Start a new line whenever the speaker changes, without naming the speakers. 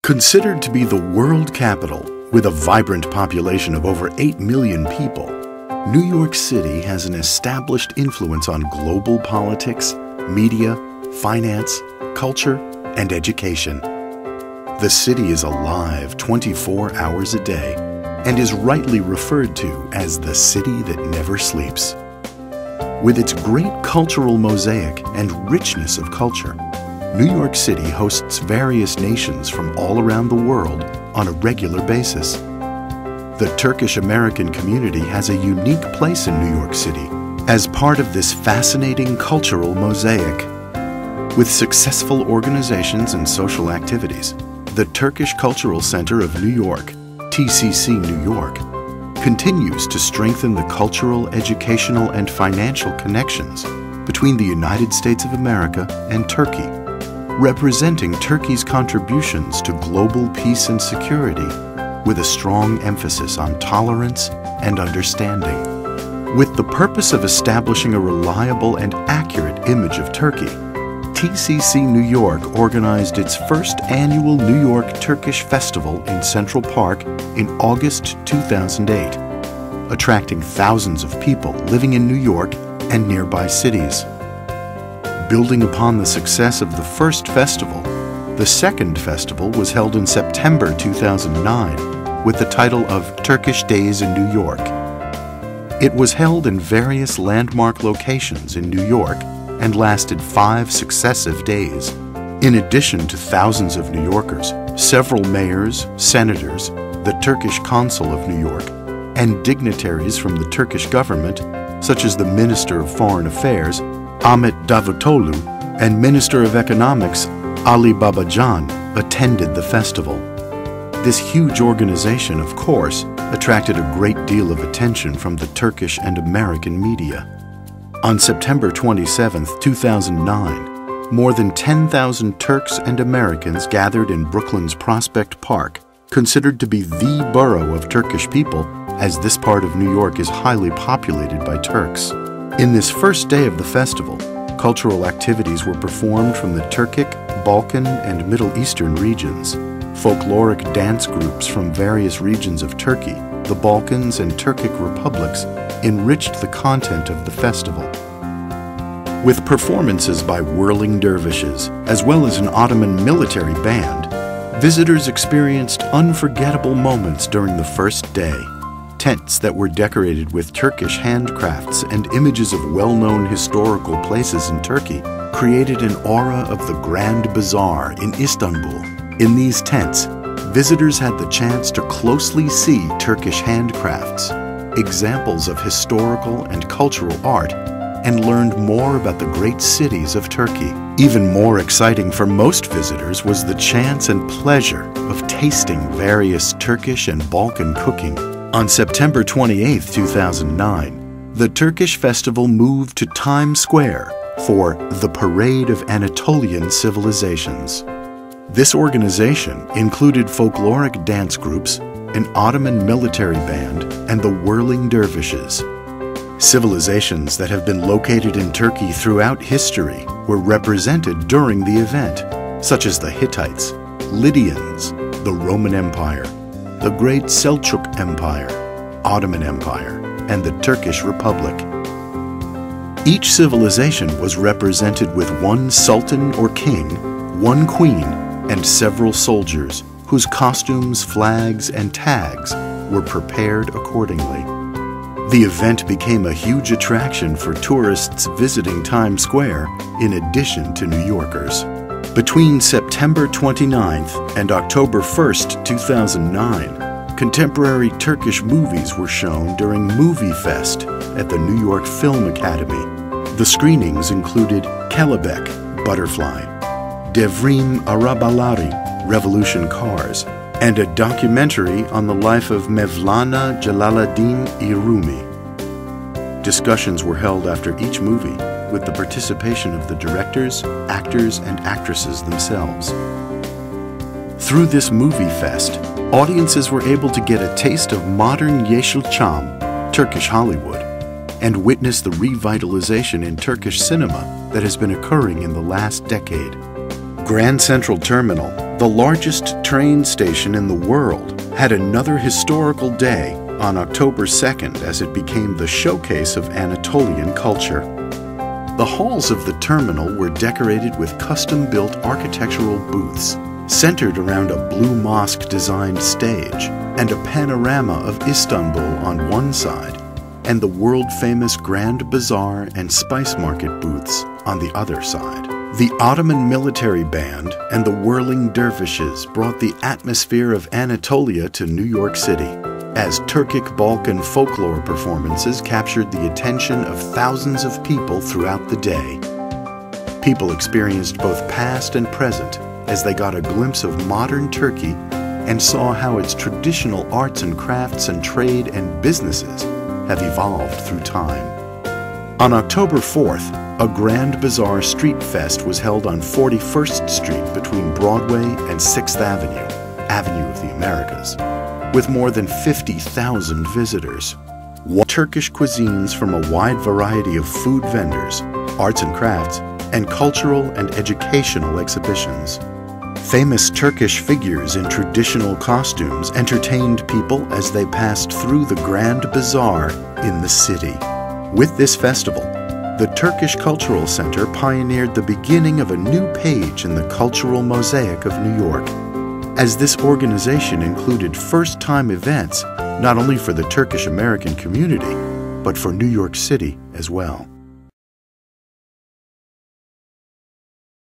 Considered to be the world capital with a vibrant population of over 8 million people, New York City has an established influence on global politics, media, finance, culture, and education. The city is alive 24 hours a day and is rightly referred to as the city that never sleeps. With its great cultural mosaic and richness of culture, New York City hosts various nations from all around the world on a regular basis. The Turkish American community has a unique place in New York City as part of this fascinating cultural mosaic. With successful organizations and social activities, the Turkish Cultural Center of New York, TCC New York, continues to strengthen the cultural, educational, and financial connections between the United States of America and Turkey, representing Turkey's contributions to global peace and security with a strong emphasis on tolerance and understanding. With the purpose of establishing a reliable and accurate image of Turkey, TCC New York organized its first annual New York Turkish Festival in Central Park in August 2008, attracting thousands of people living in New York and nearby cities. Building upon the success of the first festival, the second festival was held in September 2009 with the title of Turkish Days in New York. It was held in various landmark locations in New York and lasted 5 successive days. In addition to thousands of New Yorkers, several mayors, senators, the Turkish consul of New York, and dignitaries from the Turkish government, such as the Minister of Foreign Affairs, Ahmet Davutoglu, and Minister of Economics, Ali Babacan, attended the festival. This huge organization, of course, attracted a great deal of attention from the Turkish and American media. On September 27, 2009, more than 10,000 Turks and Americans gathered in Brooklyn's Prospect Park, considered to be the borough of Turkish people, as this part of New York is highly populated by Turks. In this first day of the festival, cultural activities were performed from the Turkic, Balkan, and Middle Eastern regions. Folkloric dance groups from various regions of Turkey, the Balkans, and Turkic republics enriched the content of the festival. With performances by whirling dervishes, as well as an Ottoman military band, visitors experienced unforgettable moments during the first day. Tents that were decorated with Turkish handcrafts and images of well-known historical places in Turkey created an aura of the Grand Bazaar in Istanbul. In these tents, visitors had the chance to closely see Turkish handcrafts, examples of historical and cultural art, and learned more about the great cities of Turkey. Even more exciting for most visitors was the chance and pleasure of tasting various Turkish and Balkan cooking. On September 28, 2009, the Turkish Festival moved to Times Square for the Parade of Anatolian Civilizations. This organization included folkloric dance groups, an Ottoman military band, and the whirling dervishes. Civilizations that have been located in Turkey throughout history were represented during the event, such as the Hittites, Lydians, the Roman Empire, the Great Selçuk Empire, Ottoman Empire, and the Turkish Republic. Each civilization was represented with one sultan or king, one queen, and several soldiers whose costumes, flags, and tags were prepared accordingly. The event became a huge attraction for tourists visiting Times Square in addition to New Yorkers. Between September 29th and October 1st, 2009, contemporary Turkish movies were shown during Movie Fest at the New York Film Academy. The screenings included Kelebek, Butterfly, Devrim Arabaları, Revolution Cars, and a documentary on the life of Mevlana Celaleddin Rumi. Discussions were held after each movie, with the participation of the directors, actors, and actresses themselves. Through this movie fest, audiences were able to get a taste of modern Yeşilçam, Turkish Hollywood, and witness the revitalization in Turkish cinema that has been occurring in the last decade. Grand Central Terminal, The largest train station in the world had another historical day on October 2nd as it became the showcase of Anatolian culture. The halls of the terminal were decorated with custom-built architectural booths centered around a blue mosque-designed stage and a panorama of Istanbul on one side and the world-famous Grand Bazaar and Spice Market booths on the other side. The Ottoman military band and the whirling dervishes brought the atmosphere of Anatolia to New York City, as Turkic Balkan folklore performances captured the attention of thousands of people throughout the day. People experienced both past and present as they got a glimpse of modern Turkey and saw how its traditional arts and crafts and trade and businesses have evolved through time. On October 4th, a Grand Bazaar Street Fest was held on 41st Street between Broadway and 6th Avenue, Avenue of the Americas, with more than 50,000 visitors. Turkish cuisines from a wide variety of food vendors, arts and crafts, and cultural and educational exhibitions. Famous Turkish figures in traditional costumes entertained people as they passed through the Grand Bazaar in the city. With this festival, the Turkish Cultural Center pioneered the beginning of a new page in the cultural mosaic of New York, as this organization included first-time events not only for the Turkish American community, but for New York City as well.